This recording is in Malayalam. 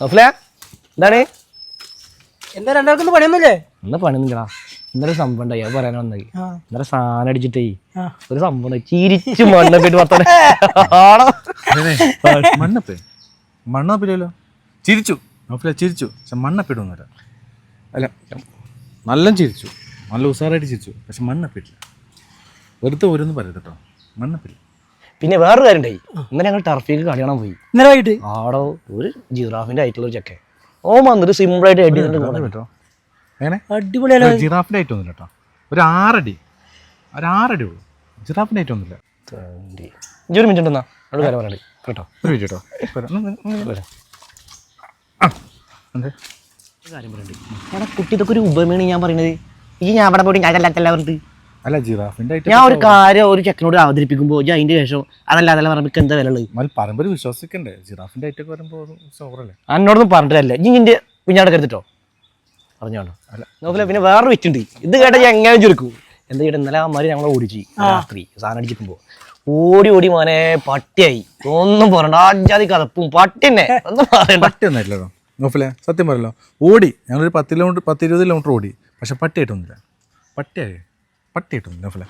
നൗഫലേ എന്താണ് എന്താ രണ്ടാൾക്കൊന്നും പണിയൊന്നുമില്ലേ? എന്നാ പണിയൊന്നുമില്ലടാ. ഇന്നലെ സംഭവം ഉണ്ടായി അത് പറയാൻ വന്നത്. ഇന്നലെ സാധനം അടിച്ചിട്ടേ ഒരു സംഭവം ഉണ്ടായി. ചിരിച്ചു മണ്ണൊക്കെ വർത്താനം മണ്ണപ്പേ മണ്ണപ്പില്ലല്ലോ. ചിരിച്ചു നൗഫല ചിരിച്ചു. പക്ഷെ മണ്ണപ്പിട്ടൊന്നുമില്ല. അല്ല നല്ല ചിരിച്ചു, നല്ല ഉസാറായിട്ട് ചിരിച്ചു. പക്ഷെ മണ്ണപ്പിട്ടില്ല. വെറുതെ ഓരോന്നും പറയരുത് കേട്ടോ, മണ്ണപ്പില്ല. പിന്നെ വേറൊരു കാര്യം ഉണ്ടായി. ഇന്നലെ ഞങ്ങൾ ടർഫിക്ക് കളി കാണാൻ പോയി. ഇന്നലെ വൈകിട്ട് ആടോ ഒരു ജിറാഫിന്റെ ആയിട്ടുള്ള ഒരു ചെക്കൻ ഓ വന്നിട്ട് സിമ്പിളായിട്ട് എഡി കേട്ടോ. എങ്ങനെ അടിപൊളിയല്ലേ? ജിറാഫിൻ്റെ ഐറ്റം ഒന്നുമില്ല കേട്ടോ. ഒരു 6 അടി ഉള്ളൂ. ജിറാഫിൻ്റെ ഐറ്റം ഒന്നുമില്ല. ഇഞ്ചൊരു മിനിറ്റ് ഉണ്ടെന്നാ അവിടെ കാര്യം പറയണ്ടേ കേട്ടോ. ഒരു മിനിറ്റ് കേട്ടോ. കാര്യം പറയണ്ടേ എടാ കുട്ടി ഇതൊക്കെ ഒരു ഉപമയാണ് ഞാൻ പറയുന്നത്. ഈ ഞാൻ അവിടെ പോയിട്ട് അതല്ല പറഞ്ഞിട്ട് അല്ല ജിറാഫിൻ്റെ ഐറ്റം ഞാൻ ഒരു കാര്യം ഒരു ചെക്കനോട് അവതരിപ്പിക്കുമ്പോൾ അതിന്റെ ശേഷം അതല്ല പറയുമ്പോൾ എന്താ വില ഉള്ളത്? പറയുമ്പോൾ വിശ്വസിക്കണ്ടേ? ജിറാഫിൻ്റെ ഐറ്റം ഒക്കെ വരുമ്പോൾ സോറല്ലേ. എന്നോടൊന്നും പറഞ്ഞിട്ടല്ലേ ഇന്റെ കുഞ്ഞാടെ കരുതിട്ടോ പറഞ്ഞോണ്ടോ. നോക്കില്ല പിന്നെ വേറൊരു വെച്ചുണ്ട്. ഇത് കേട്ടാ ഞാൻ എങ്ങനെ ചുരുക്കും. എന്താ കേട്ടാ ഇന്നലെ അമ്മമാര് ഞങ്ങളെ ഓടിച്ച് രാത്രി സാധനം അടിച്ചിരിക്കുമ്പോ ഓടി മോനെ പട്ടിയായി. ഒന്നും പറയണ്ട ആജാതി കഥപ്പും പട്ടി തന്നെ ഒന്നും പറയണ്ട. പട്ടിയൊന്നും ഇല്ലല്ലോ നോഫിലെ, സത്യം പറയല്ലോ. ഓടി ഞങ്ങളൊരു 10-20 കിലോമീറ്റർ ഓടി. പക്ഷെ പട്ടിയായിട്ടൊന്നുമില്ല. പട്ടിയായിട്ടൊന്നുമില്ല നോഫിലെ.